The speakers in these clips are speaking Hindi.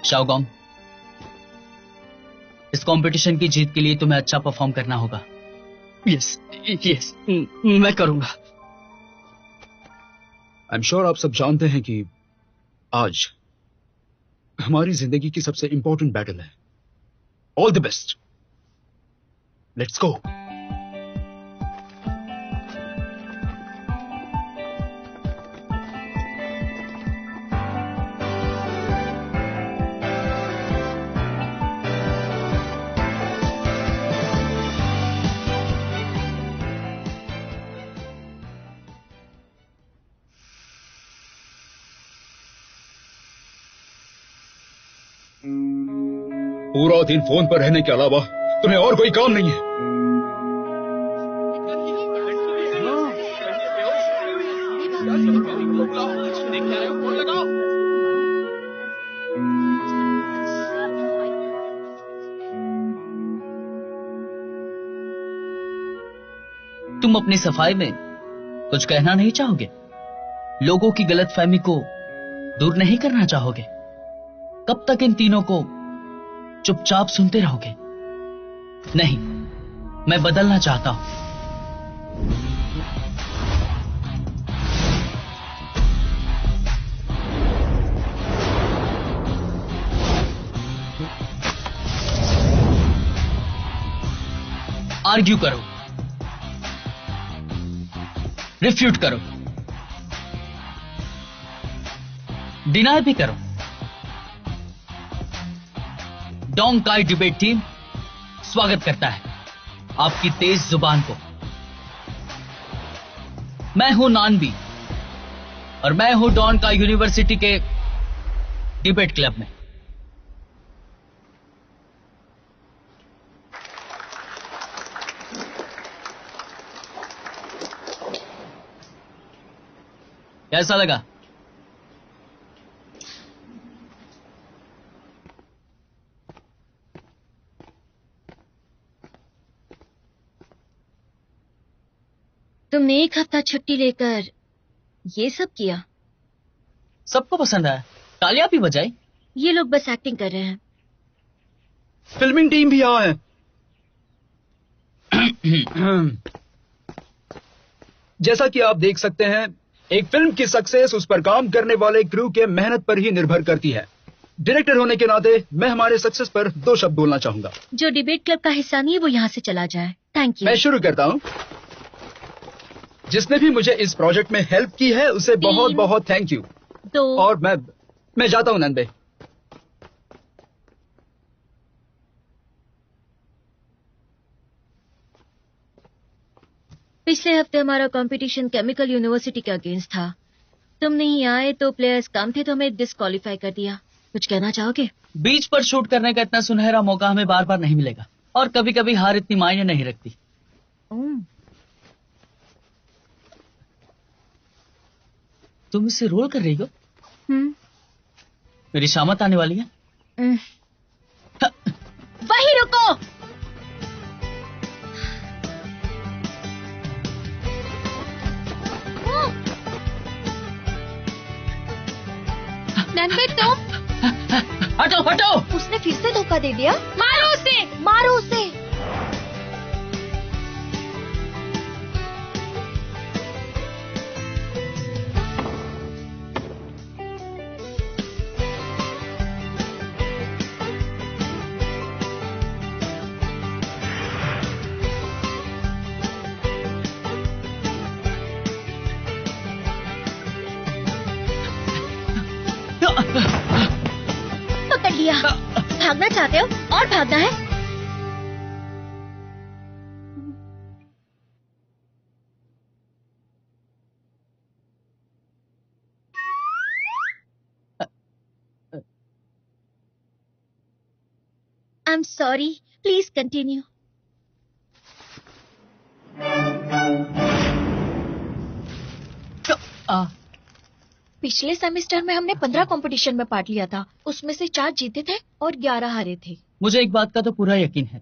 शाओगोंग, इस कंपटीशन की जीत के लिए तुम्हें अच्छा परफॉर्म करना होगा। यस, मैं करूंगा। आई एम श्योर आप सब जानते हैं कि आज हमारी जिंदगी की सबसे इंपॉर्टेंट बैटल है। All the best, let's go. पूरा दिन फोन पर रहने के अलावा तुम्हें और कोई काम नहीं है। तुम अपनी सफाई में कुछ कहना नहीं चाहोगे? लोगों की गलतफहमी को दूर नहीं करना चाहोगे? कब तक इन तीनों को चुपचाप सुनते रहोगे? नहीं, मैं बदलना चाहता हूं। आर्ग्यू करो, रिफ्यूट करो, डिनाई भी करो। डोंकाई डिबेट टीम स्वागत करता है आपकी तेज जुबान को। मैं हूं नानबी और मैं हूं डोंकाई यूनिवर्सिटी के डिबेट क्लब में। कैसा लगा? तुमने एक हफ्ता छुट्टी लेकर ये सब किया? सबको पसंद आया, तालियां भी बजाई। ये लोग बस एक्टिंग कर रहे हैं। फिल्मिंग टीम भी यहाँ है। जैसा कि आप देख सकते हैं, एक फिल्म की सक्सेस उस पर काम करने वाले क्रू के मेहनत पर ही निर्भर करती है। डायरेक्टर होने के नाते मैं हमारे सक्सेस पर 2 शब्द बोलना चाहूंगा। जो डिबेट क्लब का हिस्सा नहीं है वो यहाँ से चला जाए। Thank you. मैं शुरू करता हूँ। जिसने भी मुझे इस प्रोजेक्ट में हेल्प की है उसे बहुत बहुत थैंक यू। और मैं जाता हूँ नंदे। पिछले हफ्ते हमारा कंपटीशन केमिकल यूनिवर्सिटी के अगेंस्ट था। तुम नहीं आए तो प्लेयर्स कम थे तो हमें डिस्क्वालीफाई कर दिया। कुछ कहना चाहोगे? बीच पर शूट करने का इतना सुनहरा मौका हमें बार बार नहीं मिलेगा, और कभी कभी हार इतनी मायने नहीं रखती। तुम इसे रोल कर रही हो? मेरी शामत आने वाली है। वहीं रुको। नंदे तुम हटो हटो। उसने फिर से धोखा दे दिया। मारो उसे, मारो उसे। पकड़ लिया। भागना चाहते हो? और भागना है? I'm sorry. Please continue. पिछले सेमेस्टर में हमने 15 कंपटीशन में पार्ट लिया था। उसमें से 4 जीते थे और 11 हारे थे। मुझे एक बात का तो पूरा यकीन है,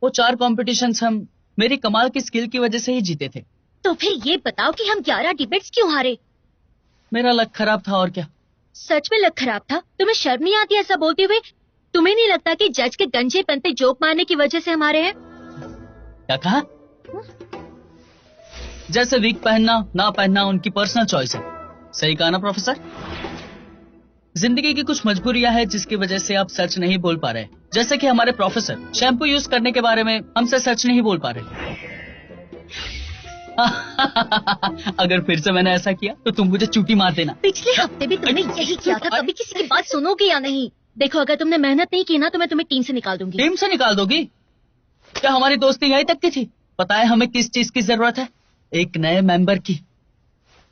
वो 4 कॉम्पिटिशन्स हम मेरी कमाल की स्किल की वजह से ही जीते थे। तो फिर ये बताओ कि हम 11 डिबेट्स क्यों हारे? मेरा लक खराब था, और क्या। सच में लक खराब था? तुम्हें शर्म नहीं आती ऐसा बोलते हुए? तुम्हें नहीं लगता कि जज के गंजेपन पे जोक मारने की वजह से हमारे हैं? क्या कहा? जैसे विग पहनना ना पहनना उनकी पर्सनल चॉइस है। सही कहा ना प्रोफेसर? जिंदगी की कुछ मजबूरियां हैं जिसकी वजह से आप सच नहीं बोल पा रहे। जैसे कि हमारे प्रोफेसर शैम्पू यूज करने के बारे में हमसे सच नहीं बोल पा रहे। अगर फिर से मैंने ऐसा किया तो तुम मुझे चूटी मार देना। पिछले हफ्ते भी तुमने यही किया था। कभी किसी की बात सुनोगे या नहीं? देखो, अगर तुमने मेहनत नहीं की ना तो मैं तुम्हें टीम से निकाल दूंगी। टीम से निकाल दोगी? क्या हमारी दोस्ती यहीं तक की थी? पता है हमें किस चीज की जरूरत है? एक नए मेंबर की।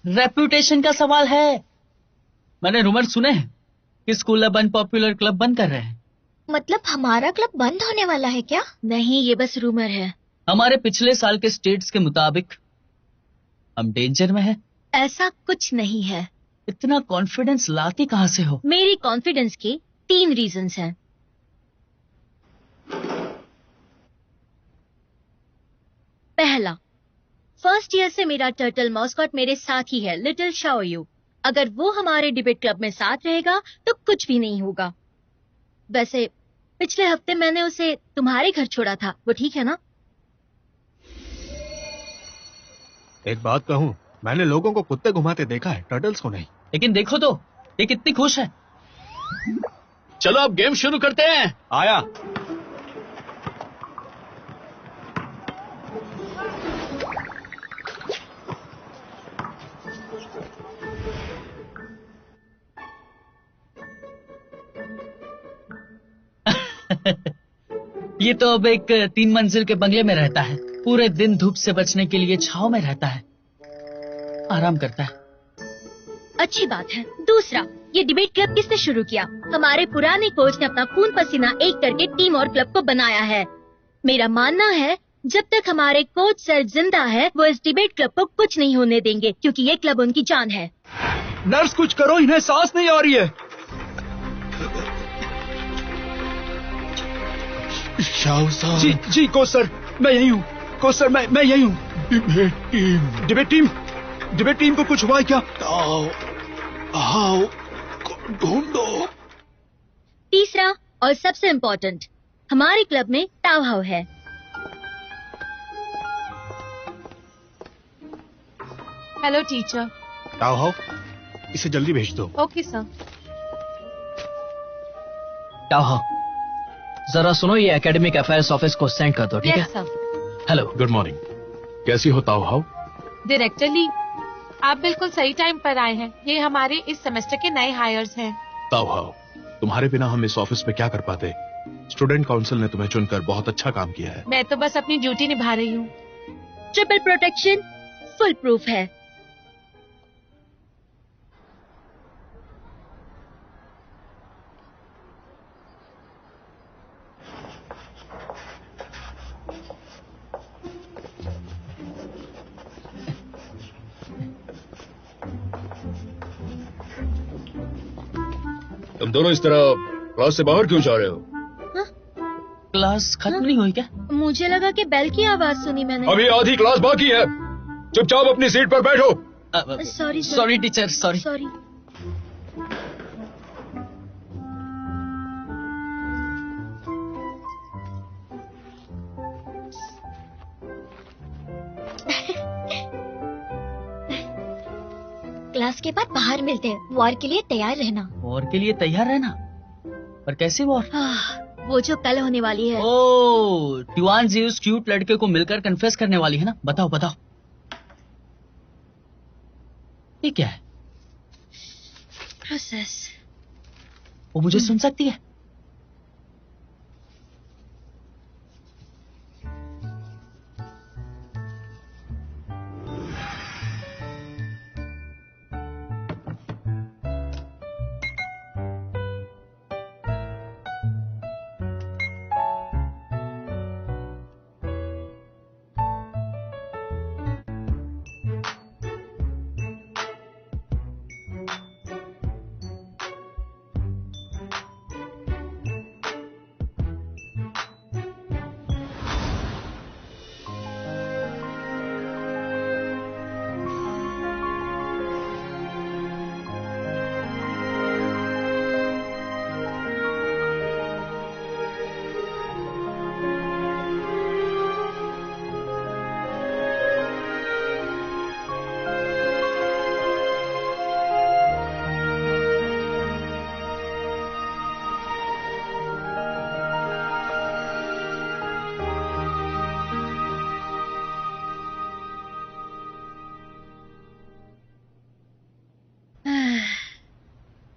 रेपुटेशन का सवाल है। मैंने रूमर सुने हैं कि स्कूल अब अनपॉपुलर क्लब बंद कर रहे हैं। मतलब हमारा क्लब बंद होने वाला है क्या? नहीं, ये बस रूमर है। हमारे पिछले साल के स्टेट्स के मुताबिक हम डेंजर में हैं। ऐसा कुछ नहीं है। इतना कॉन्फिडेंस लाती कहां से हो? मेरी कॉन्फिडेंस की 3 रीजंस हैं। पहला, फर्स्ट ईयर से मेरा टर्टल मॉस्कॉट मेरे साथ ही है, लिटिल शाओयू। अगर वो हमारे डिबेट क्लब में साथ रहेगा तो कुछ भी नहीं होगा। वैसे पिछले हफ्ते मैंने उसे तुम्हारे घर छोड़ा था, वो ठीक है ना? एक बात कहूँ, मैंने लोगों को कुत्ते घुमाते देखा है, टर्टल्स को नहीं। लेकिन देखो तो, ये कितनी खुश है। चलो अब गेम शुरू करते हैं। आया। ये तो अब एक 3 मंजिल के बंगले में रहता है। पूरे दिन धूप से बचने के लिए छांव में रहता है, आराम करता है। अच्छी बात है। दूसरा, ये डिबेट क्लब किसने शुरू किया? हमारे पुराने कोच ने अपना खून पसीना एक करके टीम और क्लब को बनाया है। मेरा मानना है जब तक हमारे कोच सर जिंदा है वो इस डिबेट क्लब को कुछ नहीं होने देंगे, क्योंकि ये क्लब उनकी जान है। नर्स कुछ करो, इन्हें सांस नहीं आ रही है। शाह साहब। जी जी कोच सर, मैं यही हूँ। कोच सर, मैं यही हूँ। डिबेट टीम को कुछ हुआ है क्या? आओ ढूंढो। तीसरा और सबसे इम्पोर्टेंट, हमारे क्लब में ताव हाउ है। Hello teacher. आओ, इसे जल्दी भेज दो। Okay sir. टाओ, जरा सुनो, ये एकेडमिक अफेयर्स ऑफिस को सेंड कर दो, ठीक है? Yes sir. Hello. Good morning. कैसी हो ताओ हाउ? डायरेक्टर ली, आप बिल्कुल सही टाइम पर आए हैं। ये हमारे इस सेमेस्टर के नए हायर्स हैं। ताओ हाउ, तुम्हारे बिना हम इस ऑफिस में क्या कर पाते? स्टूडेंट काउंसिल ने तुम्हें चुनकर बहुत अच्छा काम किया है। मैं तो बस अपनी ड्यूटी निभा रही हूँ। ट्रिपल प्रोटेक्शन, फुल प्रूफ है। तुम दोनों इस तरह क्लास से बाहर क्यों जा रहे हो? क्लास खत्म नहीं हुई क्या? मुझे लगा कि बेल की आवाज सुनी मैंने। अभी आधी क्लास बाकी है, चुपचाप अपनी सीट पर बैठो। Sorry sorry teacher, sorry. Sorry. Class के बाद बाहर मिलते हैं। वॉर के लिए तैयार रहना। वॉर के लिए तैयार रहना? पर कैसी वॉर? वो जो कल होने वाली है। ओह, ट्यूआनजी उस क्यूट लड़के को मिलकर कन्फेस करने वाली है ना? बताओ बताओ, ये क्या है? प्रोसेस। वो मुझे सुन सकती है?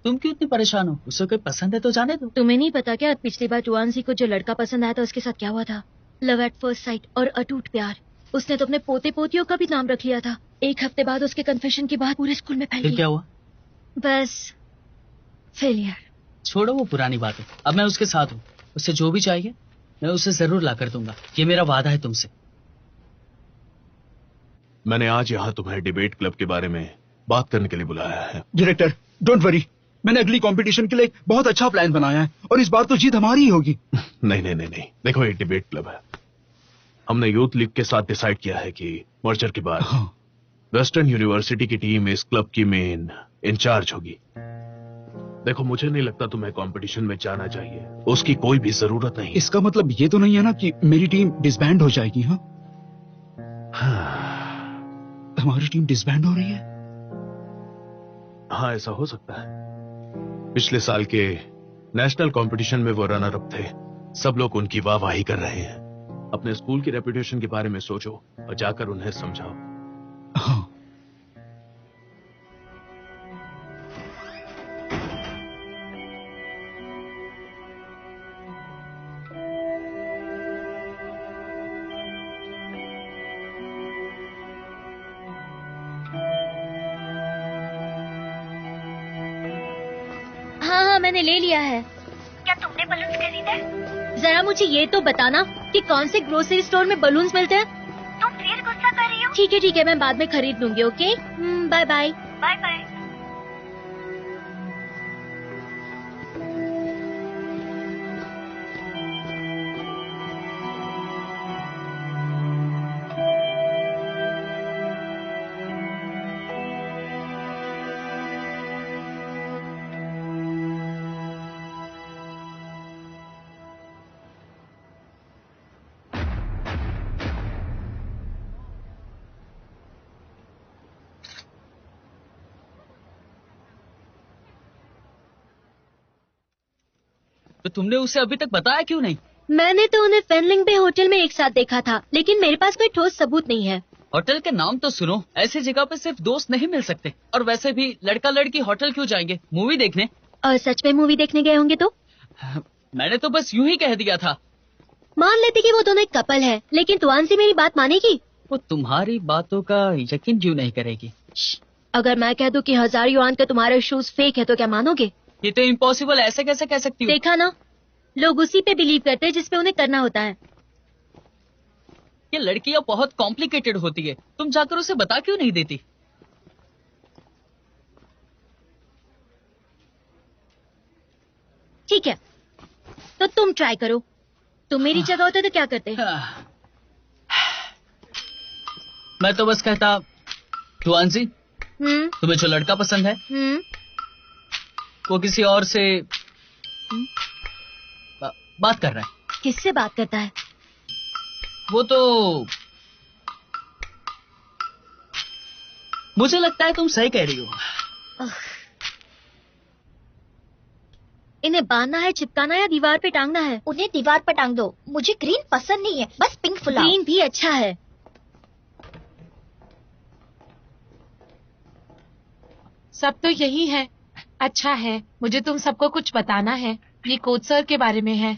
तुम क्यों इतनी परेशान हो? उसे कोई पसंद है तो जाने दो। तुम्हें नहीं पता क्या, पिछली बार टुआनसी को जो लड़का पसंद आया था उसके साथ क्या हुआ था? लव एट फर्स्ट साइट और अटूट प्यार। उसने तो अपने पोते पोतियों का भी नाम रख लिया था। एक हफ्ते बाद उसके कन्फेशन की बात पूरे स्कूल में फैल फिर गई। क्या हुआ? बस फेलियर। छोड़ो वो पुरानी बातें, अब मैं उसके साथ हूँ। उसे जो भी चाहिए मैं उसे जरूर ला कर दूंगा, ये मेरा वादा है तुमसे। मैंने आज यहाँ तुम्हें डिबेट क्लब के बारे में बात करने के लिए बुलाया है। डायरेक्टर, डोंट वरी, मैंने अगली कंपटीशन के लिए एक बहुत अच्छा प्लान बनाया है और इस बार तो जीत हमारी ही होगी। नहीं, देखो ये डिबेट क्लब है। हमने यूथ लीग के साथ डिसाइड किया है कि मर्जर के बाद वेस्टर्न यूनिवर्सिटी की टीम इस क्लब की मेन इंचार्ज होगी। देखो मुझे नहीं लगता तुम्हें कंपटीशन में जाना चाहिए, उसकी कोई भी जरूरत नहीं। इसका मतलब ये तो नहीं है ना कि मेरी टीम डिसबैंड हो जाएगी? हमारी टीम डिसबैंड हो रही है? हाँ, ऐसा हो सकता है। पिछले साल के नेशनल कंपटीशन में वो रनर अप थे। सब लोग उनकी वाहवाही कर रहे हैं। अपने स्कूल की रेपुटेशन के बारे में सोचो और जाकर उन्हें समझाओ। हाँ। हाँ, मैंने ले लिया है। क्या तुमने बलून्स खरीदे? जरा मुझे ये तो बताना कि कौन से ग्रोसरी स्टोर में बलून्स मिलते हैं। तुम फिर गुस्सा कर रही हो? ठीक है, मैं बाद में खरीद लूंगी। Okay, bye bye. Bye bye. तो तुमने उसे अभी तक बताया क्यों नहीं? मैंने तो उन्हें फेनलिंग बे होटल में एक साथ देखा था, लेकिन मेरे पास कोई ठोस सबूत नहीं है। होटल के नाम तो सुनो, ऐसी जगह पे सिर्फ दोस्त नहीं मिल सकते। और वैसे भी लड़का लड़की होटल क्यों जाएंगे? मूवी देखने। और सच में मूवी देखने गए होंगे तो? मैंने तो बस यूं ही कह दिया था। मान लेते कि वो दोनों एक कपल है, लेकिन टुआनसी मेरी बात मानेगी? वो तुम्हारी बातों का यकीन क्यों नहीं करेगी? अगर मैं कह दूं कि 1000 युआन के तुम्हारे शूज फेक है तो क्या मानोगे? ये तो इम्पॉसिबल, ऐसे कैसे कह सकती हो? देखा ना, लोग उसी पे बिलीव करते हैं जिसपे उन्हें करना होता है। ये लड़कियां बहुत कॉम्प्लिकेटेड होती है, तुम जाकर उसे बता क्यों नहीं देती? ट्राई करो। तुम मेरी जगह होते तो क्या करते? मैं तो बस कहता, तुआंसी, तुम्हें जो लड़का पसंद है वो किसी और से बात कर रहा है। किससे बात करता है? वो तो मुझे लगता है तुम सही कह रही हो। इन्हें बांधना है, चिपकाना है या दीवार पे टांगना है? उन्हें दीवार पर टांग दो। मुझे ग्रीन पसंद नहीं है, बस पिंक फुलाओ। ग्रीन भी अच्छा है। सब तो यही है। अच्छा है, मुझे तुम सबको कुछ बताना है। ये कोच सर के बारे में है।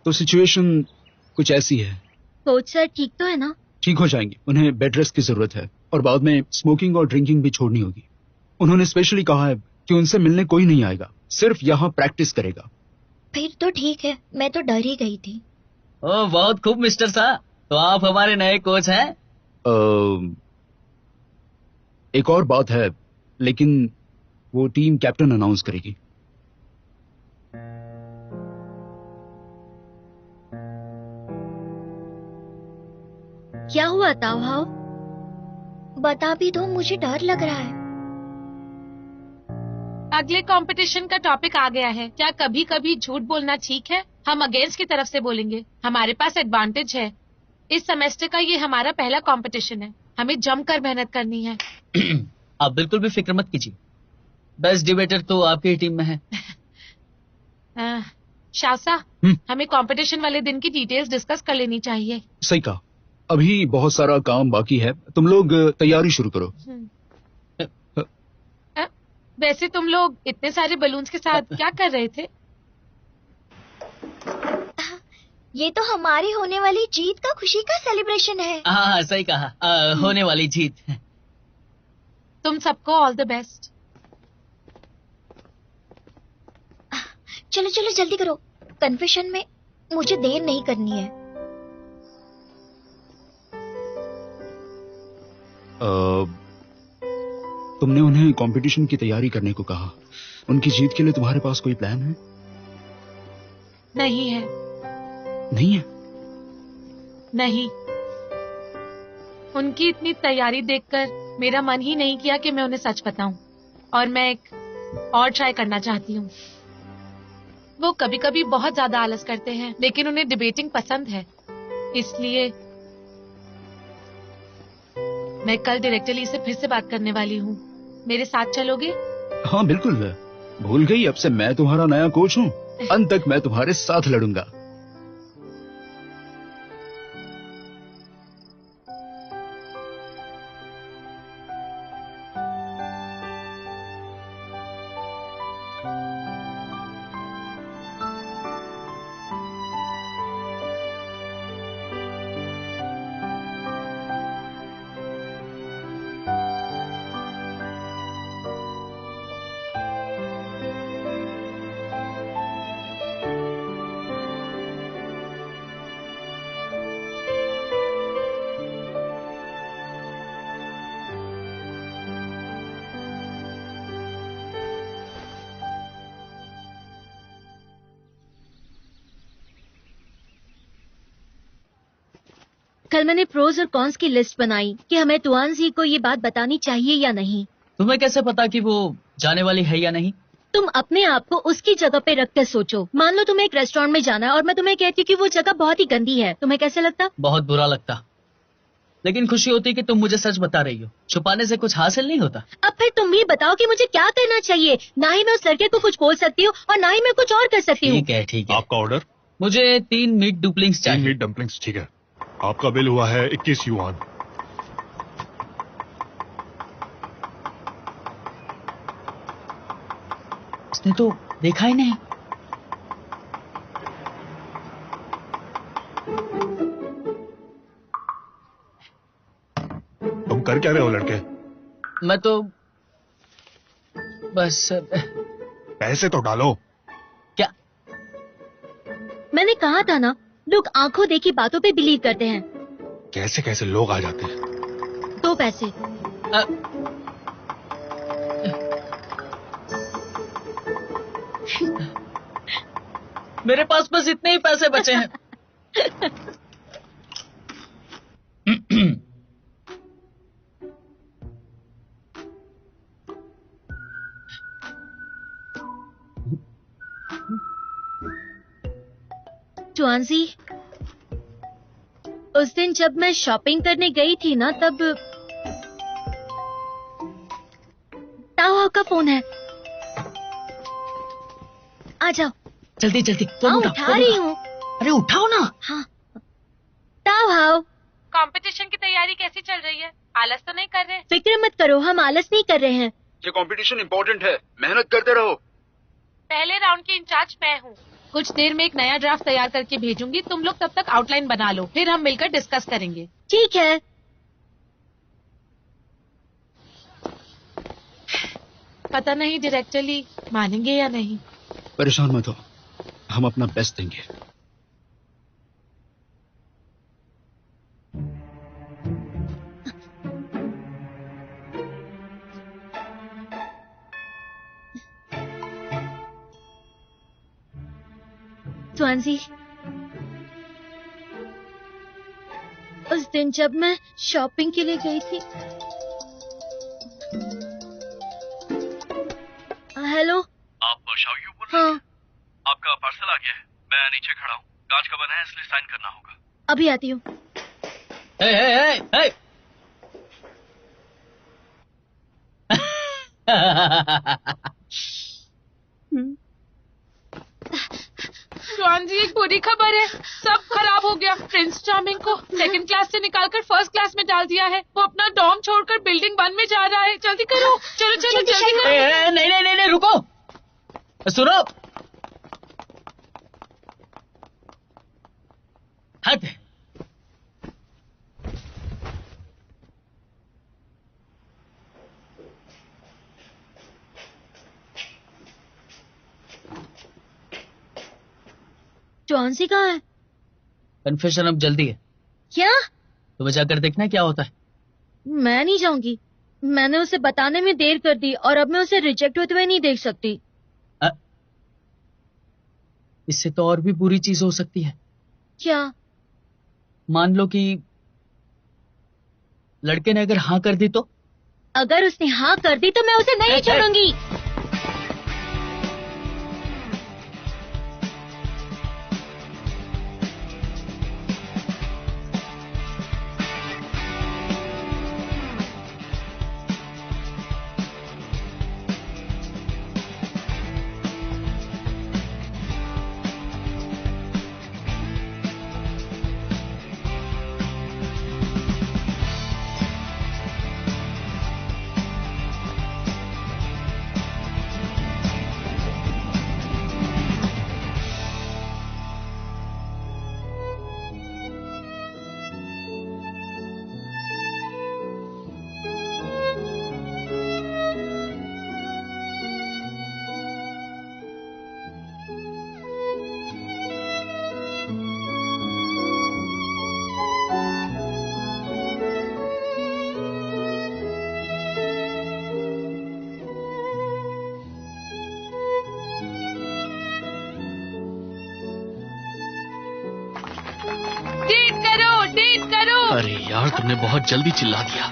तो सिचुएशन कुछ ऐसी है। कोच सर ठीक तो है ना? ठीक हो जाएंगे, उन्हें बेड रेस्ट की जरूरत है और बाद में स्मोकिंग और ड्रिंकिंग भी छोड़नी होगी। उन्होंने स्पेशली कहा है कि उनसे मिलने कोई नहीं आएगा, सिर्फ यहाँ प्रैक्टिस करेगा। फिर तो ठीक है, मैं तो डर ही गई थी। ओह बहुत खूब मिस्टर सा, तो आप हमारे नए कोच हैं। एक और बात है, लेकिन वो टीम कैप्टन अनाउंस करेगी। क्या हुआ ताओहाओ? बता भी दो, मुझे डर लग रहा है। अगले कंपटीशन का टॉपिक आ गया है। क्या कभी कभी झूठ बोलना ठीक है? हम अगेंस्ट की तरफ से बोलेंगे। हमारे पास एडवांटेज है। इस सेमेस्टर का ये हमारा पहला कंपटीशन है। हमें जमकर मेहनत करनी है। आप बिल्कुल भी फिक्र मत कीजिए, बेस्ट डिबेटर तो आपकी टीम में है। शासा, हमें कंपटीशन वाले दिन की डिटेल्स डिस्कस कर लेनी चाहिए। सही कहा, अभी बहुत सारा काम बाकी है। तुम लोग तैयारी शुरू करो। वैसे तुम लोग इतने सारे बलून्स के साथ क्या कर रहे थे? ये तो हमारी होने वाली जीत का खुशी का सेलिब्रेशन है। हाँ सही कहा, होने वाली जीत। तुम सबको ऑल द बेस्ट। चलो चलो जल्दी करो, कन्फेशन में मुझे देर नहीं करनी है। तुमने उन्हें कंपटीशन की तैयारी करने को कहा। उनकी जीत के लिए तुम्हारे पास कोई प्लान है? नहीं है। नहीं है? नहीं। उनकी इतनी तैयारी देखकर मेरा मन ही नहीं किया कि मैं उन्हें सच बताऊं, और मैं एक और ट्राई करना चाहती हूँ। वो कभी कभी बहुत ज्यादा आलस करते हैं, लेकिन उन्हें डिबेटिंग पसंद है। इसलिए मैं कल डायरेक्टली से फिर से बात करने वाली हूँ। मेरे साथ चलोगे? हाँ बिल्कुल। भूल गई, अब से मैं तुम्हारा नया कोच हूँ। अंत तक मैं तुम्हारे साथ लड़ूंगा। कल मैंने प्रोज और कॉन्स की लिस्ट बनाई कि हमें तुआनजी को ये बात बतानी चाहिए या नहीं। तुम्हें कैसे पता कि वो जाने वाली है या नहीं? तुम अपने आप को उसकी जगह पे रख कर सोचो। मान लो तुम्हें एक रेस्टोरेंट में जाना है और मैं तुम्हें कहती हूँ कि वो जगह बहुत ही गंदी है, तुम्हें कैसे लगता? बहुत बुरा लगता, लेकिन खुशी होती कि तुम मुझे सच बता रही हो। छुपाने से कुछ हासिल नहीं होता। अब फिर तुम भी बताओ कि मुझे क्या करना चाहिए। ना ही मैं उस लड़के को कुछ बोल सकती हूँ और ना ही मैं कुछ और कर सकती हूँ। ठीक है ठीक है। आपका ऑर्डर? मुझे 3 मीट डुप्लिंग्स 3 चाहिए। मीट डम्पलिंग्स, ठीक है। आपका बिल हुआ है 21 युआन। उसने तो देखा ही नहीं। तुम कर क्या रहे हो लड़के? मैं तो बस पैसे तो डालो। क्या? मैंने कहा था ना, लोग आंखों देखी बातों पे बिलीव करते हैं। कैसे कैसे लोग आ जाते हैं। 2 पैसे। मेरे पास बस इतने ही पैसे बचे हैं। जुआनजी, उस दिन जब मैं शॉपिंग करने गई थी ना, तब ताओ का फोन है। आ जाओ। जल्दी जल्दी। हाँ, उठा रही हूँ। अरे उठाओ ना। हाँ। ताओ हाओ। कंपटीशन की तैयारी कैसी चल रही है? आलस तो नहीं कर रहे? फिक्र मत करो, हम आलस नहीं कर रहे हैं। ये कंपटीशन इम्पोर्टेंट है, मेहनत करते रहो। पहले राउंड की इंचार्ज मैं हूँ। कुछ देर में एक नया ड्राफ्ट तैयार करके भेजूंगी, तुम लोग तब तक आउटलाइन बना लो, फिर हम मिलकर डिस्कस करेंगे। ठीक है। पता नहीं डायरेक्टली मानेंगे या नहीं। परेशान मत हो, हम अपना बेस्ट देंगे। जुआनजी, उस दिन जब मैं शॉपिंग के लिए गई थी। हेलो, आप शाओयू बोल रहे हाँ, हैं? आपका पार्सल आ गया है, मैं नीचे खड़ा हूँ, कांच का बना है इसलिए साइन करना होगा। अभी आती हूँ। हे हे हे हे। जुआन जी, एक बुरी खबर है, सब खराब हो गया। प्रिंस चार्मिंग को सेकंड क्लास से निकालकर फर्स्ट क्लास में डाल दिया है। वो अपना डॉम छोड़कर बिल्डिंग 1 में जा रहा है। जल्दी करो, चलो चलो जल्दी करो। नहीं नहीं नहीं नहीं, रुको, सुनो। हट। जॉन्सी कहाँ है? कन्फेशन अब जल्दी है। क्या? तुम्हें जाकर देखना क्या होता है। मैं नहीं जाऊंगी। मैंने उसे बताने में देर कर दी और अब मैं उसे रिजेक्ट होते हुए नहीं देख सकती। इससे तो और भी बुरी चीज हो सकती है। क्या? मान लो कि लड़के ने अगर हाँ कर दी तो? अगर उसने हाँ कर दी तो मैं उसे नहीं छोड़ूंगी। डेट करो। अरे यार, तुमने बहुत जल्दी चिल्ला दिया।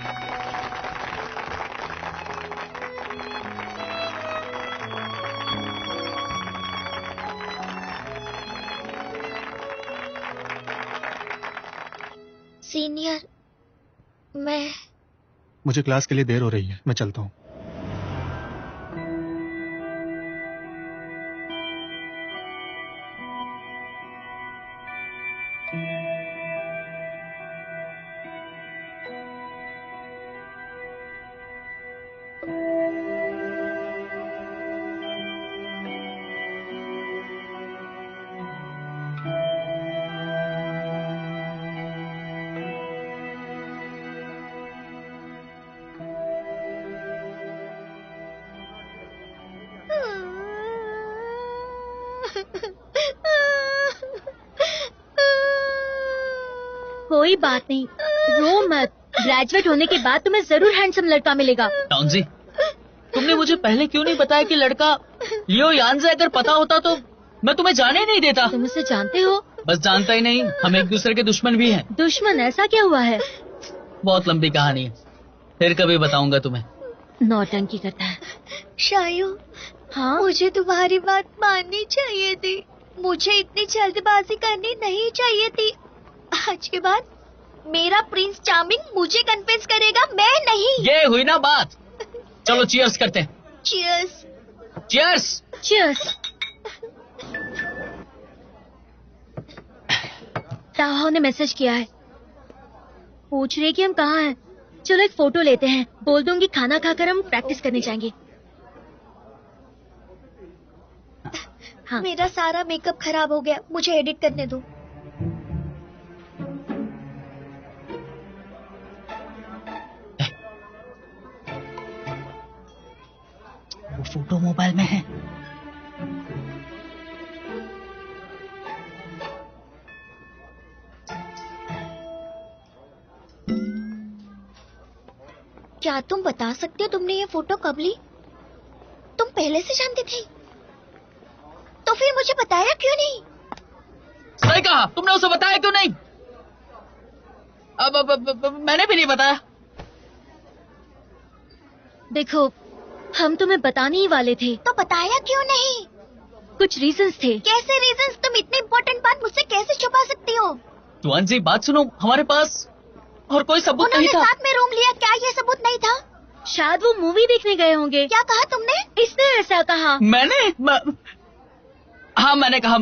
सीनियर, मैं मुझे क्लास के लिए देर हो रही है, मैं चलता हूँ। कोई बात नहीं, रो मत। ग्रेजुएट होने के बाद तुम्हें जरूर हैंडसम लड़का मिलेगा। टाउनजी, तुमने मुझे पहले क्यों नहीं बताया कि लड़का लियो यानजे? अगर पता होता तो मैं तुम्हें जाने नहीं देता। तुम उसे जानते हो? बस जानता ही नहीं, हम एक दूसरे के दुश्मन भी हैं। दुश्मन? ऐसा क्या हुआ है? बहुत लंबी कहानी है, फिर कभी बताऊंगा तुम्हें। नौटंकी करता है। शायू, हाँ, मुझे तुम्हारी बात माननी चाहिए थी। मुझे इतनी जल्दबाजी करनी नहीं चाहिए थी। आज के बाद मेरा प्रिंस चार्मिंग मुझे कन्विंस करेगा, मैं नहीं। ये हुई ना बात। चलो चीयर्स करते हैं। चीयर्स। चीयर्स। चीयर्स। ताओ ने मैसेज किया है, पूछ रहे कि हम कहाँ हैं। चलो एक फोटो लेते हैं, बोल दूंगी खाना खाकर हम प्रैक्टिस करने जाएंगे। हाँ। मेरा सारा मेकअप खराब हो गया, मुझे एडिट करने दो। वो फोटो मोबाइल में है। क्या तुम बता सकते हो तुमने ये फोटो कब ली? तुम पहले से जानती थी? तो फिर मुझे बताया क्यों नहीं? सही कहा, तुमने उसे बताया क्यों नहीं? अब मैंने भी नहीं बताया। देखो, हम तुम्हें बताने ही वाले थे। तो बताया क्यों नहीं? कुछ रीजंस थे। कैसे रीजंस? तुम इतनी इम्पोर्टेंट बात मुझसे कैसे छुपा सकती हो? तुअनजी, बात सुनो, हमारे पास और कोई सबूत नहीं था। साथ में रूम लिया, क्या ये सबूत नहीं था? शायद वो मूवी देखने गए होंगे। क्या कहा तुमने? इसने ऐसा कहा। हाँ, मैंने कहा।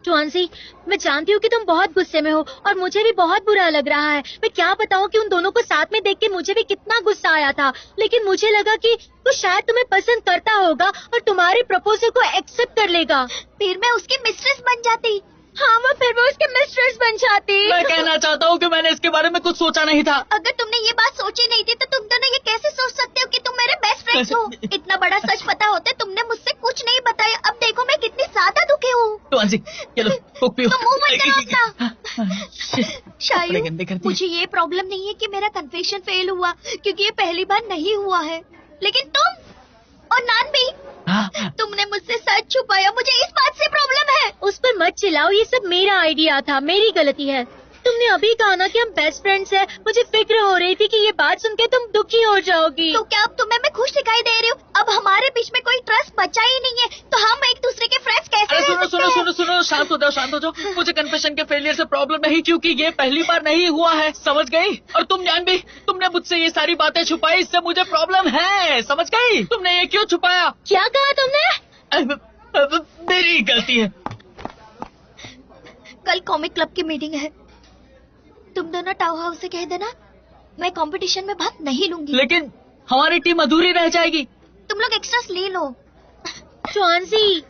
तुअनजी, मैं जानती हूँ कि तुम बहुत गुस्से में हो और मुझे भी बहुत बुरा लग रहा है। मैं क्या बताऊँ कि उन दोनों को साथ में देख के मुझे भी कितना गुस्सा आया था, लेकिन मुझे लगा कि वो शायद तुम्हें पसंद करता होगा और तुम्हारे प्रपोजल को एक्सेप्ट कर लेगा। फिर मैं उसकी मिस्ट्रेस बन जाती। हाँ, फिर वो उसके मिस्ट्रेस बन जाती। मैं कहना चाहता हूँ कि मैंने इसके बारे में कुछ सोचा नहीं था। अगर तुमने ये बात सोची नहीं थी तो तुम दोनों ये कैसे सोच सकते हो कि तुम मेरे बेस्ट फ्रेंड्स हो? इतना बड़ा सच पता होते तुमने मुझसे कुछ नहीं बताया। अब देखो मैं कितनी ज्यादा दुखी हूँ। तुअनजी, चलो कुक पियो। तुम मुंह मत करो अपना। शायद मुझे ये प्रॉब्लम नहीं है कि मेरा कन्फेशन फेल हुआ, क्योंकि ये पहली बार नहीं हुआ है। लेकिन तुम और नान भी, तुमने मुझसे सच छुपाया। मुझे इस बात से प्रॉब्लम है। उस पर मत चिल्लाओ, ये सब मेरा आइडिया था, मेरी गलती है। तुमने अभी कहा ना कि हम बेस्ट फ्रेंड्स हैं। मुझे फिक्र हो रही थी कि ये बात सुन के तुम दुखी हो जाओगी। तो क्या अब तुम्हें मैं खुश दिखाई दे रही हूँ? अब हमारे बीच में कोई ट्रस्ट बचा ही नहीं है, तो हम एक दूसरे के फ्रेंड्स कैसे रह सकते हैं? सुनो, शांत हो जाओ। मुझे कन्फेशन के फेलियर से प्रॉब्लम नहीं, क्योंकि ये पहली बार नहीं हुआ है, समझ गई? और तुम जान भी, तुमने मुझसे ये सारी बातें छुपाई, इससे मुझे प्रॉब्लम है, समझ गई? तुमने ये क्यों छुपाया? क्या कहा तुमने? मेरी गलती है। कल कॉमिक क्लब की मीटिंग है, तुम दोनों टाउ हाउस से कह देना मैं कंपटीशन में भाग नहीं लूंगी। लेकिन हमारी टीम अधूरी रह जाएगी। तुम लोग एक्स्ट्रास ले लो। तुअनजी,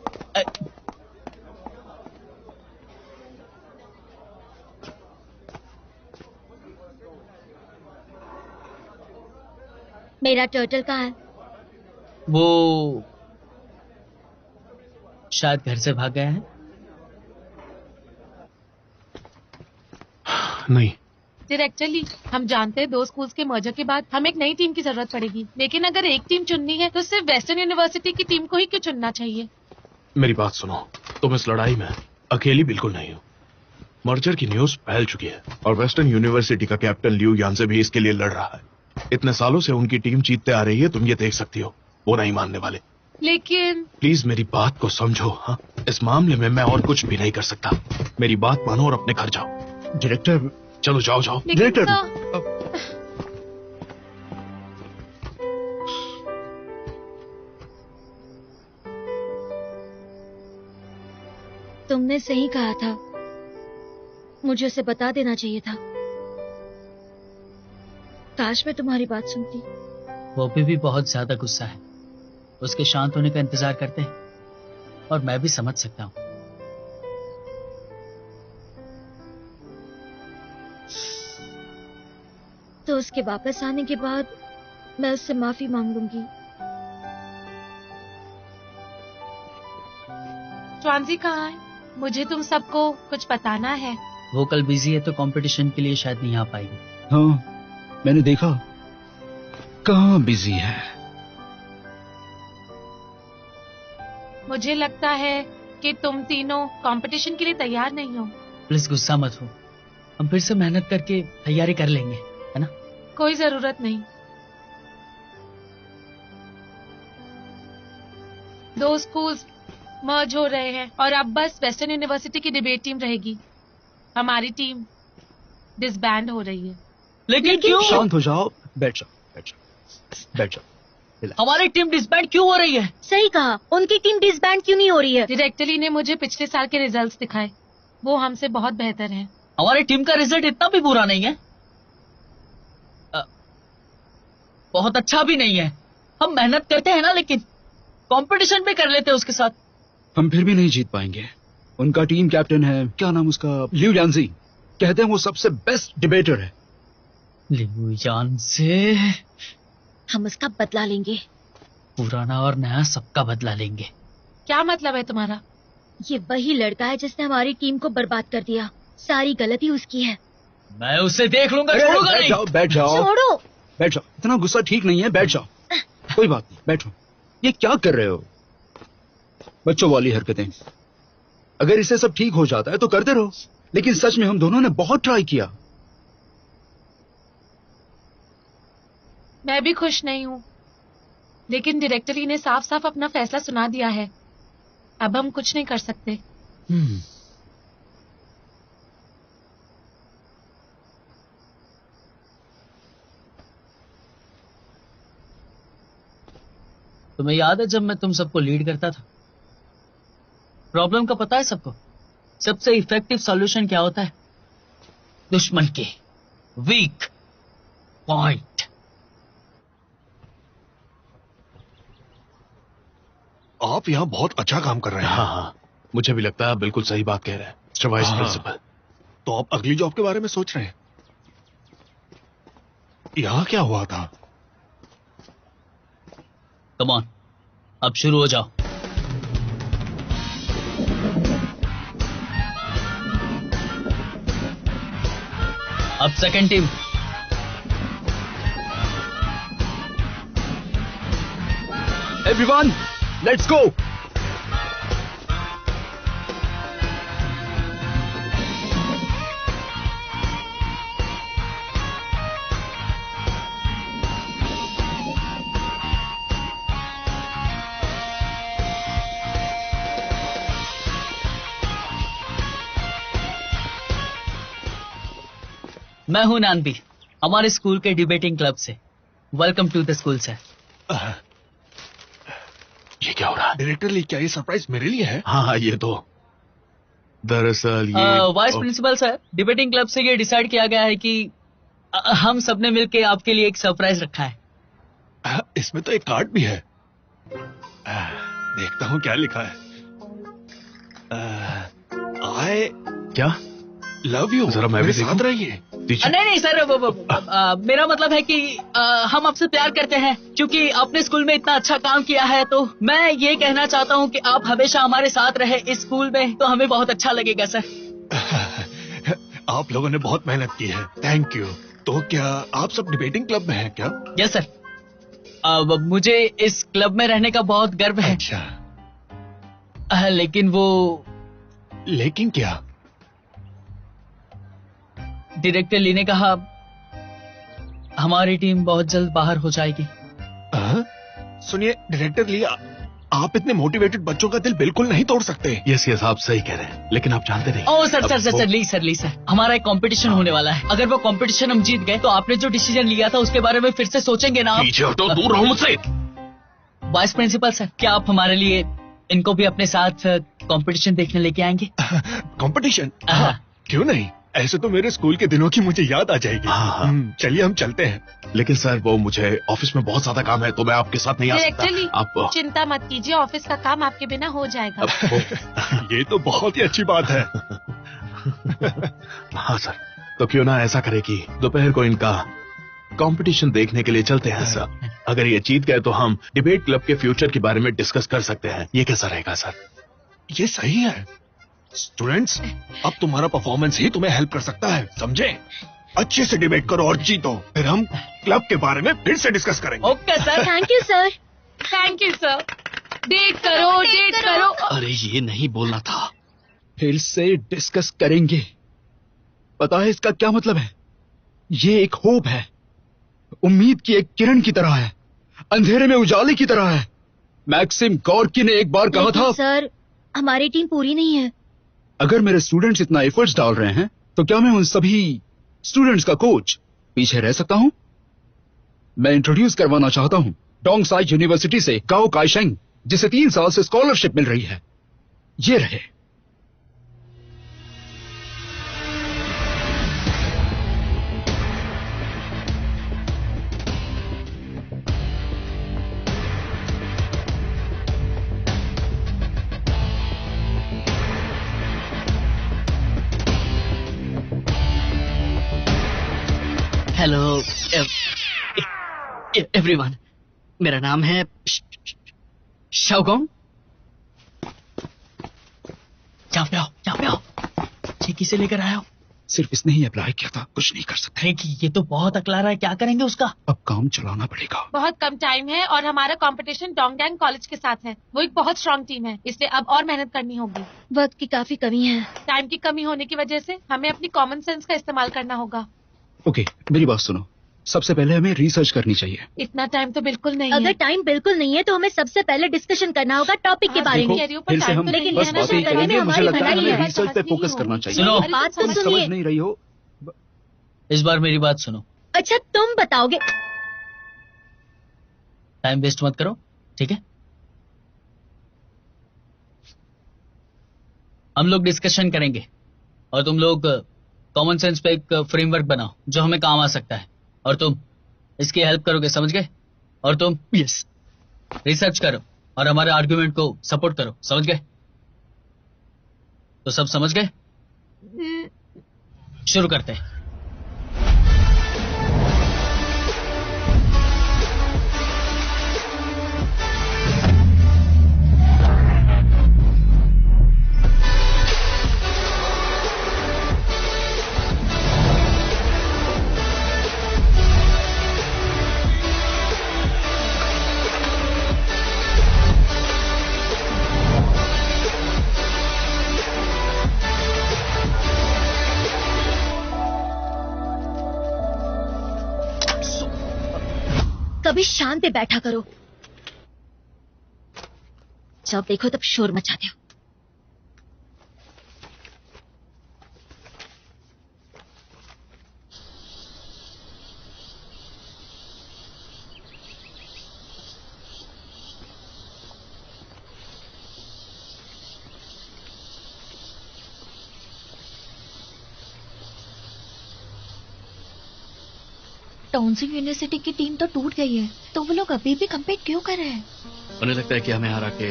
मेरा टर्टल कहाँ है? वो शायद घर से भाग गया है। नहीं। डायरेक्टरली, हम जानते हैं 2 स्कूल्स के मर्जर के बाद हमें एक नई टीम की जरूरत पड़ेगी, लेकिन अगर एक टीम चुननी है तो सिर्फ वेस्टर्न यूनिवर्सिटी की टीम को ही क्यों चुनना चाहिए? मेरी बात सुनो, तुम इस लड़ाई में अकेली बिल्कुल नहीं हो। मर्जर की न्यूज फैल चुकी है और वेस्टर्न यूनिवर्सिटी का कैप्टन लियू यानसे भी इसके लिए लड़ रहा है। इतने सालों से उनकी टीम जीतते आ रही है, तुम ये देख सकती हो। वो नहीं मानने वाले। लेकिन प्लीज मेरी बात को समझो। हाँ, इस मामले में मैं और कुछ भी नहीं कर सकता। मेरी बात मानो और अपने घर जाओ। डायरेक्टर, चलो जाओ। डायरेक्टर, तुमने सही कहा था, मुझे उसे बता देना चाहिए था। काश मैं तुम्हारी बात सुनती। वो भी बहुत ज्यादा गुस्सा है, उसके शांत होने का इंतजार करते हैं और मैं भी समझ सकता हूँ। तो उसके वापस आने के बाद मैं उससे माफी मांग लूंगी। तुअनजी कहाँ है? मुझे तुम सबको कुछ बताना है। वो कल बिजी है तो कंपटीशन के लिए शायद नहीं आ पाएगी। हाँ, मैंने देखा कहाँ बिजी है। मुझे लगता है कि तुम तीनों कंपटीशन के लिए तैयार नहीं हो। प्लीज गुस्सा मत हो, हम फिर से मेहनत करके तैयारी कर लेंगे, है ना? कोई जरूरत नहीं। 2 स्कूल्स मर्ज हो रहे हैं और अब बस वेस्टर्न यूनिवर्सिटी की डिबेट टीम रहेगी। हमारी टीम डिसबैंड हो रही है। लेकिन क्यों? शांत हो जाओ, बैठ जाओ, बैठ जाओ, बैठ जाओ। हमारी टीम डिसबैंड क्यों हो रही है? सही कहा, उनकी टीम डिसबैंड क्यों नहीं हो रही है? डायरेक्टली ने मुझे पिछले साल के रिजल्ट्स दिखाए, वो हमसे बहुत बेहतर हैं। हमारी टीम का रिजल्ट इतना भी बुरा नहीं है, बहुत अच्छा भी नहीं है। हम मेहनत करते हैं ना, लेकिन कंपटीशन भी कर लेते हैं उसके साथ। हम फिर भी नहीं जीत पाएंगे। उनका टीम कैप्टन है, क्या नाम उसका, लिu यांजी, कहते हैं वो सबसे बेस्ट डिबेटर है। लिu यांजी? हम उसका बदला लेंगे, पुराना और नया सबका बदला लेंगे। क्या मतलब है तुम्हारा? ये वही लड़का है जिसने हमारी टीम को बर्बाद कर दिया। सारी गलती उसकी है। मैं उसे देख लूंगा, छोड़ूंगा बैठ नहीं। जाओ, बैठ जाओ, छोड़ो। बैठ जाओ, इतना गुस्सा ठीक नहीं है, बैठ जाओ। कोई बात नहीं, बैठो। ये क्या कर रहे हो? बच्चों वाली हरकतें। अगर इसे सब ठीक हो जाता है तो करते रहो, लेकिन सच में हम दोनों ने बहुत ट्राई किया। मैं भी खुश नहीं हूँ, लेकिन डायरेक्टली ने साफ साफ अपना फैसला सुना दिया है। अब हम कुछ नहीं कर सकते। तुम्हें याद है जब मैं तुम सबको लीड करता था? प्रॉब्लम का पता है सबको? सबसे इफेक्टिव सॉल्यूशन क्या होता है? दुश्मन के वीक पॉइंट। आप यहाँ बहुत अच्छा काम कर रहे हैं। हाँ हाँ, मुझे भी लगता है आप बिल्कुल सही बात कह रहे हैं, मिस्टर वाइस प्रिंसिपल। तो आप अगली जॉब के बारे में सोच रहे हैं? यहाँ क्या हुआ था? कम ऑन, अब शुरू हो जाओ। अब second team. Everyone, let's go. मैं हूं नानबी, हमारे स्कूल के डिबेटिंग क्लब से। Welcome to the school sir. ये क्या हो रहा है? डायरेक्टर ली, क्या ये सरप्राइज मेरे लिए है? हाँ हाँ, ये तो दरअसल ये vice principal sir, debating club से ये डिसाइड किया गया है कि हम सबने मिलके आपके लिए एक सरप्राइज रखा है। इसमें तो एक कार्ड भी है। देखता हूँ क्या लिखा है। आई क्या लव यू। जरा मैं भी साथ रहिए। नहीं सर, मेरा मतलब है कि हम आपसे प्यार करते हैं। क्योंकि आपने स्कूल में इतना अच्छा काम किया है, तो मैं ये कहना चाहता हूँ कि आप हमेशा हमारे साथ रहे इस स्कूल में, तो हमें बहुत अच्छा लगेगा सर। आप लोगों ने बहुत मेहनत की है, थैंक यू। तो क्या आप सब डिबेटिंग क्लब में हैं क्या? Yes sir. मुझे इस क्लब में रहने का बहुत गर्व है। अच्छा। लेकिन लेकिन क्या? डायरेक्टर ली ने कहा हमारी टीम बहुत जल्द बाहर हो जाएगी। सुनिए डायरेक्टर ली, आप इतने मोटिवेटेड बच्चों का दिल बिल्कुल नहीं तोड़ सकते। यस यस, आप सही कह रहे हैं, लेकिन आप जानते नहीं। ओह सर, ली सर, हमारा एक कंपटीशन होने वाला है। अगर वो कंपटीशन हम जीत गए तो आपने जो डिसीजन लिया था उसके बारे में फिर से सोचेंगे ना आप? पीछे हटो, दूर रहो मुझसे। वाइस प्रिंसिपल सर, क्या आप हमारे लिए इनको भी अपने साथ कंपटीशन देखने लेके आएंगे? कंपटीशन? क्यों नहीं, ऐसे तो मेरे स्कूल के दिनों की मुझे याद आ जाएगी। चलिए हम चलते हैं। लेकिन सर वो मुझे ऑफिस में बहुत ज्यादा काम है, तो मैं आपके साथ नहीं आ सकता। आप चिंता मत कीजिए, ऑफिस का काम आपके बिना हो जाएगा। ये तो बहुत ही अच्छी बात है। हाँ सर, तो क्यों ना ऐसा करे कि दोपहर को इनका कंपटीशन देखने के लिए चलते हैं सर। अगर ये जीत गए तो हम डिबेट क्लब के फ्यूचर के बारे में डिस्कस कर सकते हैं। ये कैसा रहेगा सर? ये सही है। स्टूडेंट्स, अब तुम्हारा परफॉर्मेंस ही तुम्हें हेल्प कर सकता है, समझे? अच्छे से डिबेट करो और जीतो, फिर हम क्लब के बारे में फिर से डिस्कस करेंगे। Okay sir. Thank you sir. Thank you sir. Date करो, डेट करो। अरे ये नहीं बोलना था। फिर से डिस्कस करेंगे। पता है इसका क्या मतलब है? ये एक होप है, उम्मीद की एक किरण की तरह है, अंधेरे में उजाले की तरह है। मैक्सिम गॉर्की ने एक बार कहा था, सर हमारी टीम पूरी नहीं है। अगर मेरे स्टूडेंट्स इतना एफर्ट्स डाल रहे हैं तो क्या मैं उन सभी स्टूडेंट्स का कोच पीछे रह सकता हूं? मैं इंट्रोड्यूस करवाना चाहता हूं डोंगसाई यूनिवर्सिटी से गाओ काइशेंग, जिसे 3 साल से स्कॉलरशिप मिल रही है। ये रहे। हेलो एवरीवन, मेरा नाम है शाओगोंग। यहाँ पे आओ। ये किसे लेकर आया हो? सिर्फ इसने ही अप्लाई किया था, कुछ नहीं कर सकते। ये तो बहुत अकला रहा है, क्या करेंगे उसका? अब काम चलाना पड़ेगा। बहुत कम टाइम है और हमारा कंपटीशन डोंगयांग कॉलेज के साथ है। वो एक बहुत स्ट्रांग टीम है, इसलिए अब और मेहनत करनी होगी। वक्त की काफी कमी है। टाइम की कमी होने की वजह से हमें अपनी कॉमन सेंस का इस्तेमाल करना होगा। ओके, मेरी बात सुनो। सबसे पहले हमें रिसर्च करनी चाहिए। इतना टाइम तो बिल्कुल नहीं अगर है। टाइम बिल्कुल नहीं है तो हमें सबसे पहले डिस्कशन करना होगा टॉपिक के बारे में। फिर से हम लेकिन बस कहना बातें ही करने में करेंगे। मुझे हमारी लगता है भलाई हमें है। रिसर्च पे फोकस करना चाहिए। सुनो। बात तो तुम समझ सुनिए। नहीं रही हो। इस बार मेरी बात सुनो। अच्छा तुम बताओगे। टाइम वेस्ट मत करो, ठीक है? हम लोग डिस्कशन करेंगे और तुम लोग कॉमन सेंस पे एक फ्रेमवर्क बनाओ जो हमें काम आ सकता है, और तुम इसकी हेल्प करोगे, समझ गए? और तुम यस। रिसर्च करो और हमारे आर्गुमेंट को सपोर्ट करो, समझ गए? तो सब समझ गए? शुरू करते हैं। कभी शांत पे बैठा करो, जब देखो तब शोर मचाते हो। टॉन्सिंग यूनिवर्सिटी की टीम तो टूट गई है, तो वो लोग अभी भी कम्पीट क्यों कर रहे हैं? उन्हें लगता है कि हमें हरा के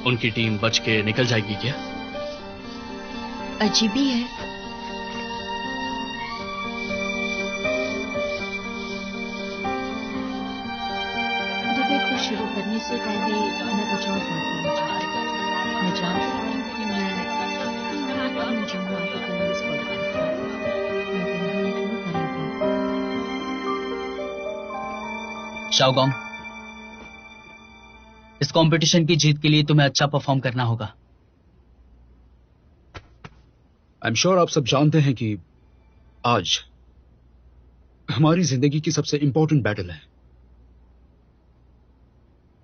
उनकी टीम बच के निकल जाएगी क्या? अजीब ही है। डिबेट को शुरू करने से पहले मैं कुछ और बात करना चाहती हूँ। मैं जानती हूँ कि मैं जो आपको कल इस पर शाओगोंग, इस कंपटीशन की जीत के लिए तुम्हें अच्छा परफॉर्म करना होगा। आई एम श्योर आप सब जानते हैं कि आज हमारी जिंदगी की सबसे इंपॉर्टेंट बैटल है।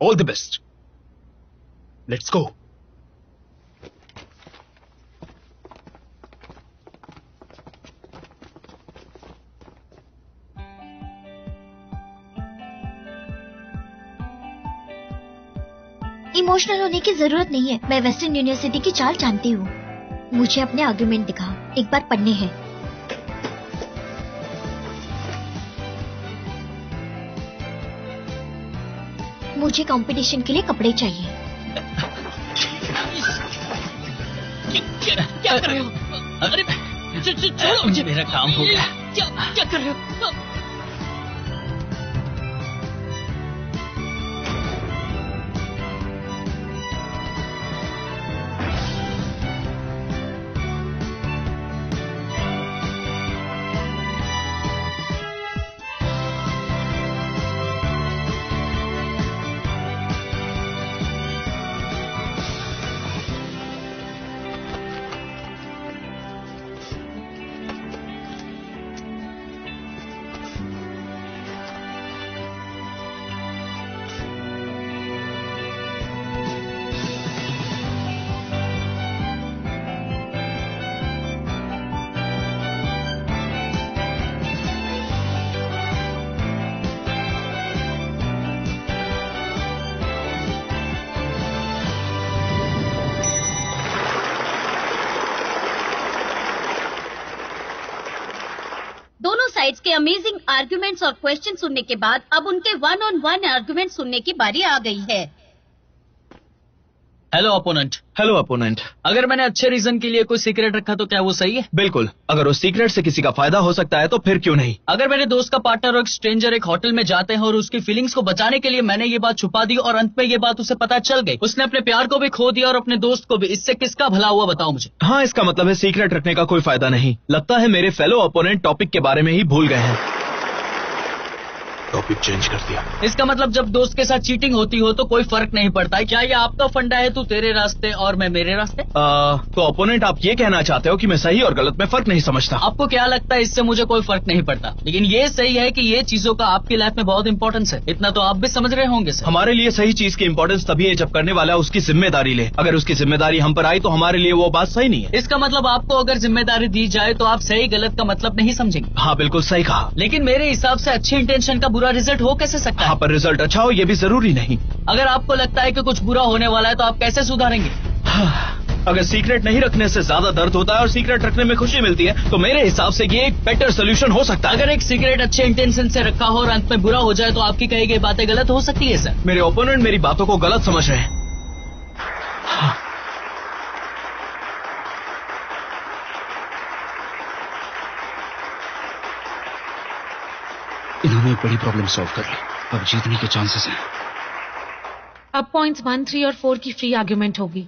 All the best, let's go. Emotional होने की जरूरत नहीं है। मैं वेस्टर्न यूनिवर्सिटी की चाल जानती हूँ। मुझे अपने आर्गुमेंट दिखाओ, एक बार पढ़ने हैं। मुझे कंपटीशन के लिए कपड़े चाहिए। क्या कर रहे हो? अरे छोड़ो मुझे, मेरा काम हो गया। क्या कर रहे हो? साइड्स के अमेजिंग आर्गुमेंट्स और क्वेश्चन सुनने के बाद अब उनके 1-on-1 आर्गुमेंट सुनने की बारी आ गई है। Hello opponent. Hello opponent. अगर मैंने अच्छे रीजन के लिए कोई सीक्रेट रखा तो क्या वो सही है? बिल्कुल। अगर उस सीक्रेट से किसी का फायदा हो सकता है तो फिर क्यों नहीं। अगर मेरे दोस्त का पार्टनर और एक स्ट्रेंजर एक होटल में जाते हैं और उसकी फीलिंग्स को बचाने के लिए मैंने ये बात छुपा दी और अंत में ये बात उसे पता चल गई, उसने अपने प्यार को भी खो दिया और अपने दोस्त को भी, इससे किसका भला हुआ बताओ मुझे। हाँ, इसका मतलब है सीक्रेट रखने का कोई फायदा नहीं। लगता है मेरे फेलो अपोनेंट टॉपिक के बारे में ही भूल गए हैं। टॉपिक चेंज कर दिया। इसका मतलब जब दोस्त के साथ चीटिंग होती हो तो कोई फर्क नहीं पड़ता है। क्या ये आपका फंडा है, तू तेरे रास्ते और मैं मेरे रास्ते? तो अपोनेंट आप ये कहना चाहते हो कि मैं सही और गलत में फर्क नहीं समझता? आपको क्या लगता है इससे मुझे कोई फर्क नहीं पड़ता, लेकिन ये सही है कि ये चीजों का आपकी लाइफ में बहुत इंपॉर्टेंस है। इतना तो आप भी समझ रहे होंगे सर। हमारे लिए सही चीज की इंपॉर्टेंस तभी है जब करने वाला उसकी जिम्मेदारी ले। अगर उसकी जिम्मेदारी हम पर आई तो हमारे लिए वो बात सही नहीं है। इसका मतलब आपको अगर जिम्मेदारी दी जाए तो आप सही गलत का मतलब नहीं समझेंगे। हाँ बिल्कुल सही कहा। लेकिन मेरे हिसाब से अच्छी इंटेंशन का बुरा रिजल्ट हो कैसे सकता है? हाँ, पर रिजल्ट अच्छा हो ये भी जरूरी नहीं। अगर आपको लगता है कि कुछ बुरा होने वाला है तो आप कैसे सुधारेंगे? अगर सीक्रेट नहीं रखने से ज्यादा दर्द होता है और सीक्रेट रखने में खुशी मिलती है तो मेरे हिसाब से ये एक बेटर सोल्यूशन हो सकता है। अगर एक सीक्रेट अच्छे इंटेंशन से रखा हो और अंत में बुरा हो जाए तो आपकी कही गई बातें गलत हो सकती है सर। मेरे ओपोनेंट मेरी बातों को गलत समझ रहे हैं। इन्होंने एक बड़ी प्रॉब्लम सॉल्व कर ली। अब जीतने के चांसेस हैं। अब पॉइंट्स 1, 3 और 4 की फ्री आर्ग्यूमेंट होगी।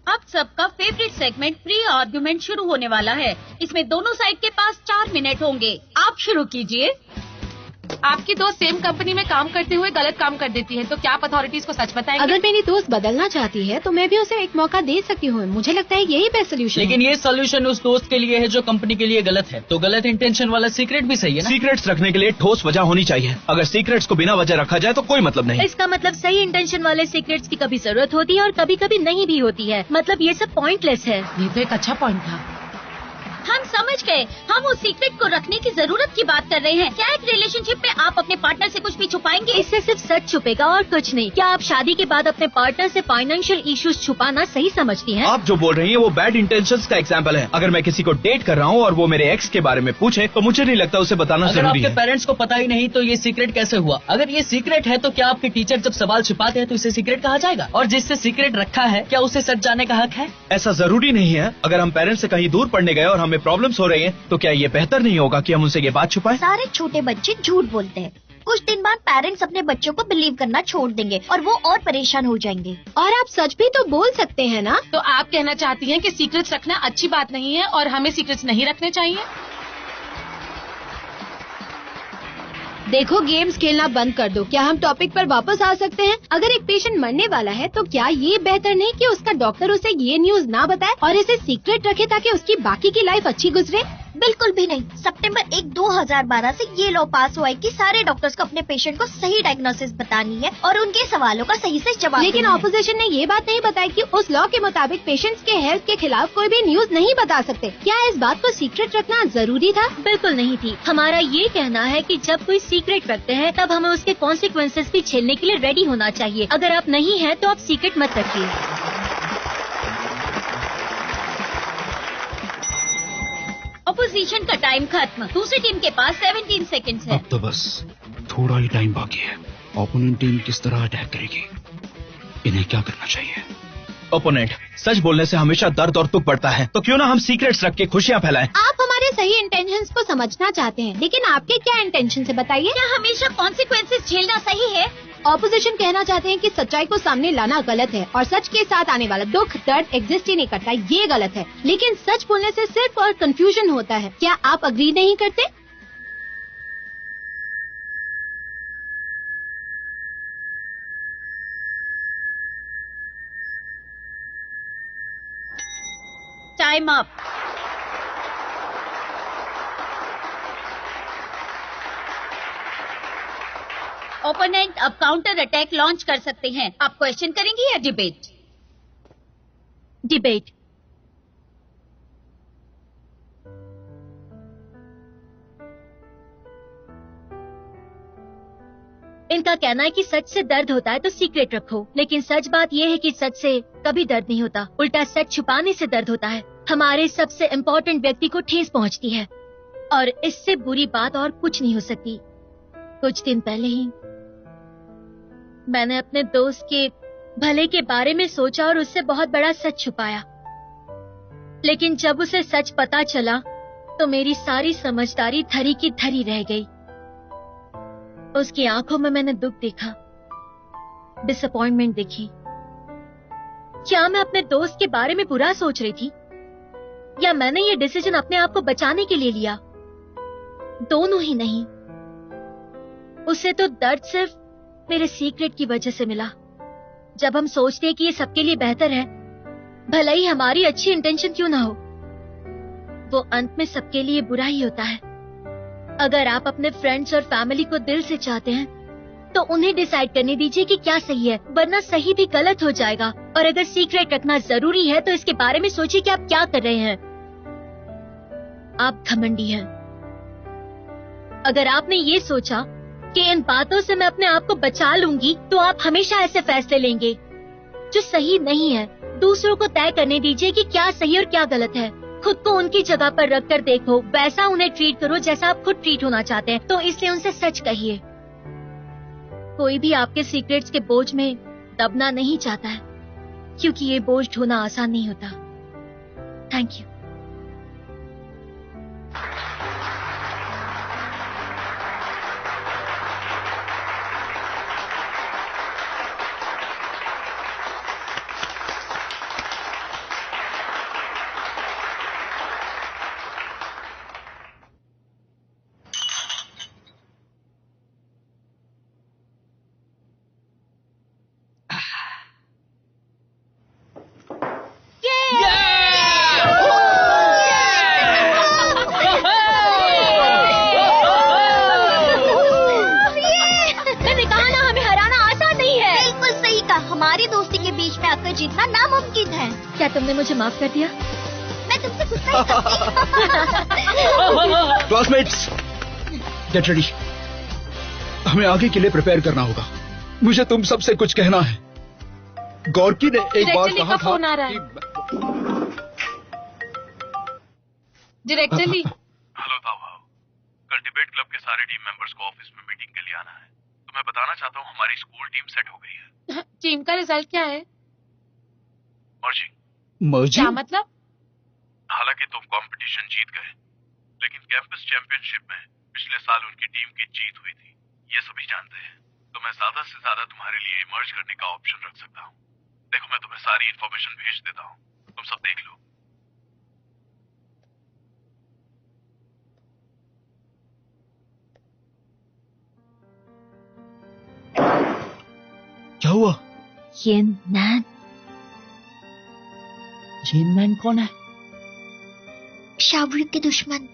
अब सबका फेवरेट सेगमेंट प्री आर्गुमेंट शुरू होने वाला है। इसमें दोनों साइड के पास 4 मिनट होंगे। आप शुरू कीजिए। आपकी दोस्त सेम कंपनी में काम करते हुए गलत काम कर देती है तो क्या आप अथॉरिटीज को सच बताएंगे? अगर मेरी दोस्त बदलना चाहती है तो मैं भी उसे एक मौका दे सकती हूँ। मुझे लगता है यही बेस्ट सोल्यूशन। लेकिन ये सोल्यूशन उस दोस्त के लिए है जो कंपनी के लिए गलत है, तो गलत इंटेंशन वाला सीक्रेट भी सही है ना? सीक्रेट्स रखने के लिए ठोस वजह होनी चाहिए। अगर सीक्रेट्स को बिना वजह रखा जाए तो कोई मतलब नहीं। इसका मतलब सही इंटेंशन वाले सीक्रेट्स की कभी जरूरत होती है और कभी कभी नहीं भी होती है। मतलब ये सब पॉइंटलेस है। ये तो एक अच्छा पॉइंट था। हम समझ गए। हम उस सीक्रेट को रखने की जरूरत की बात कर रहे हैं। क्या एक रिलेशनशिप में आप अपने पार्टनर से कुछ भी छुपाएंगे? इससे सिर्फ सच छुपेगा और कुछ नहीं। क्या आप शादी के बाद अपने पार्टनर से फाइनेंशियल इश्यूज छुपाना सही समझती हैं? आप जो बोल रही हैं वो बैड इंटेंशंस का एग्जांपल है। अगर मैं किसी को डेट कर रहा हूँ और वो मेरे एक्स के बारे में पूछे तो मुझे नहीं लगता उसे बताना अगर जरूरी आपके है। पेरेंट्स को पता ही नहीं तो ये सीक्रेट कैसे हुआ? अगर ये सीक्रेट है तो क्या आपके टीचर जब सवाल छिपाते हैं तो इसे सीक्रेट कहा जाएगा? और जिससे सीक्रेट रखा है क्या उसे सच जाने का हक है? ऐसा जरूरी नहीं है। अगर हम पेरेंट्स से कहीं दूर पढ़ने गए और हमें प्रॉब्लम्स हो रही हैं तो क्या ये बेहतर नहीं होगा कि हम उनसे ये बात छुपाएं? सारे छोटे बच्चे झूठ बोलते हैं। कुछ दिन बाद पेरेंट्स अपने बच्चों को बिलीव करना छोड़ देंगे और वो और परेशान हो जाएंगे। और आप सच भी तो बोल सकते हैं ना? तो आप कहना चाहती हैं कि सीक्रेट्स रखना अच्छी बात नहीं है और हमें सीक्रेट्स नहीं रखने चाहिए? देखो, गेम्स खेलना बंद कर दो। क्या हम टॉपिक पर वापस आ सकते हैं? अगर एक पेशेंट मरने वाला है तो क्या ये बेहतर नहीं कि उसका डॉक्टर उसे ये न्यूज ना बताए और इसे सीक्रेट रखे ताकि उसकी बाकी की लाइफ अच्छी गुजरे? बिल्कुल भी नहीं। सितंबर 1, 2012 से ये लॉ पास हुआ है कि सारे डॉक्टर्स को अपने पेशेंट को सही डायग्नोसिस बतानी है और उनके सवालों का सही से जवाब। लेकिन ऑपोजिशन ने ये बात नहीं बताई कि उस लॉ के मुताबिक पेशेंट्स के हेल्थ के खिलाफ कोई भी न्यूज नहीं बता सकते। क्या इस बात को सीक्रेट रखना जरूरी था? बिल्कुल नहीं थी। हमारा ये कहना है कि जब कोई सीक्रेट रखते हैं तब हमें उसके कॉन्सिक्वेंसेस भी झेलने के लिए रेडी होना चाहिए। अगर आप नहीं हैं तो आप सीक्रेट मत रखिए। अपोजिशन का टाइम खत्म। दूसरी टीम के पास 17 सेकंड्स है। अब तो बस थोड़ा ही टाइम बाकी है। ओपोनेंट टीम किस तरह अटैक करेगी? इन्हें क्या करना चाहिए? ओपोनेंट, सच बोलने से हमेशा दर्द और दुख बढ़ता है, तो क्यों ना हम सीक्रेट्स रख के खुशियाँ फैलाएं? आप हमारे सही इंटेंशंस को समझना चाहते हैं, लेकिन आपके क्या इंटेंशन है बताइए? क्या हमेशा कॉन्सिक्वेंसेस झेलना सही है? ऑपोजिशन कहना चाहते हैं कि सच्चाई को सामने लाना गलत है और सच के साथ आने वाला दुख दर्द एग्जिस्ट ही नहीं करता, ये गलत है। लेकिन सच बोलने से सिर्फ और कंफ्यूजन होता है। क्या आप अग्री नहीं करते? Time up. ओपोनेंट अब काउंटर अटैक लॉन्च कर सकते हैं। आप क्वेश्चन करेंगे या डिबेट? डिबेट। इनका कहना है कि सच से दर्द होता है तो सीक्रेट रखो, लेकिन सच बात यह है कि सच से कभी दर्द नहीं होता। उल्टा सच छुपाने से दर्द होता है। हमारे सबसे इम्पोर्टेंट व्यक्ति को ठेस पहुंचती है। और इससे बुरी बात और कुछ नहीं हो सकती। कुछ दिन पहले ही मैंने अपने दोस्त के भले के बारे में सोचा और उससे बहुत बड़ा सच छुपाया, लेकिन जब उसे सच पता चला तो मेरी सारी समझदारी धरी की धरी रह गई। उसकी आंखों में मैंने दुख देखा, डिसअपॉइंटमेंट देखी। क्या मैं अपने दोस्त के बारे में बुरा सोच रही थी, या मैंने ये डिसीजन अपने आप को बचाने के लिए लिया? दोनों ही नहीं। उसे तो दर्द सिर्फ मेरे सीक्रेट की वजह से मिला। जब हम सोचते हैं कि ये सबके लिए बेहतर है, भले ही हमारी अच्छी इंटेंशन क्यों ना हो, वो अंत में सबके लिए बुरा ही होता है। अगर आप अपने फ्रेंड्स और फैमिली को दिल से चाहते हैं तो उन्हें डिसाइड करने दीजिए कि क्या सही है, वरना सही भी गलत हो जाएगा। और अगर सीक्रेट रखना जरूरी है तो इसके बारे में सोचिए कि आप क्या कर रहे हैं। आप घमंडी हैं। अगर आपने ये सोचा कि इन बातों से मैं अपने आप को बचा लूंगी, तो आप हमेशा ऐसे फैसले लेंगे जो सही नहीं है। दूसरों को तय करने दीजिए कि क्या सही और क्या गलत है। खुद को उनकी जगह पर रखकर देखो, वैसा उन्हें ट्रीट करो जैसा आप खुद ट्रीट होना चाहते हैं। तो इसलिए उनसे सच कहिए। कोई भी आपके सीक्रेट्स के बोझ में दबना नहीं चाहता है, क्योंकि ये बोझ ढोना आसान नहीं होता। Thank you. जीतना नामुमकिन है। क्या तुमने मुझे माफ कर दिया? मैं तुमसे गुस्सा ही करती। Classmates, get ready. हमें आगे के लिए प्रिपेयर करना होगा। मुझे तुम सबसे कुछ कहना है। गौरकी ने एक बार कहा था कि... डायरेक्टली। हेलो ताऊ, कल डिबेट क्लब के सारे टीम मेंबर्स को ऑफिस में मीटिंग के लिए आना है। तो मैं बताना चाहता हूँ हमारी स्कूल टीम सेट हो गई है। टीम का रिजल्ट क्या है? मर्जिंग? क्या मतलब? हालांकि तुम कंपटीशन जीत गए, लेकिन कैंपस चैंपियनशिप में पिछले साल उनकी टीम की जीत हुई थी, ये सभी जानते हैं। तो मैं ज्यादा से ज्यादा तुम्हारे लिए मर्ज करने का ऑप्शन रख सकता हूँ। देखो, मैं तुम्हें सारी इंफॉर्मेशन भेज देता हूँ, तुम सब देख लो। क्या हुआ? ये नैन। ये नैन कौन है? शाहरुख के दुश्मन।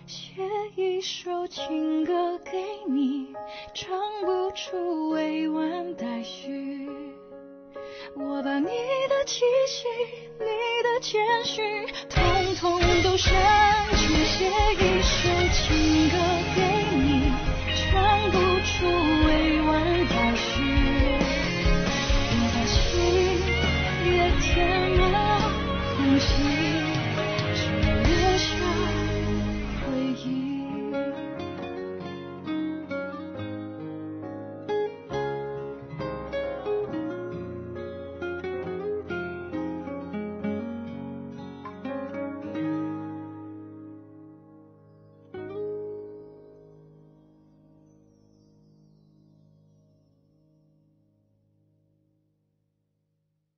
写一一首情歌给你，唱不出委婉待续。我把你的气息，你的谦虚，统统都删去，写一首情歌给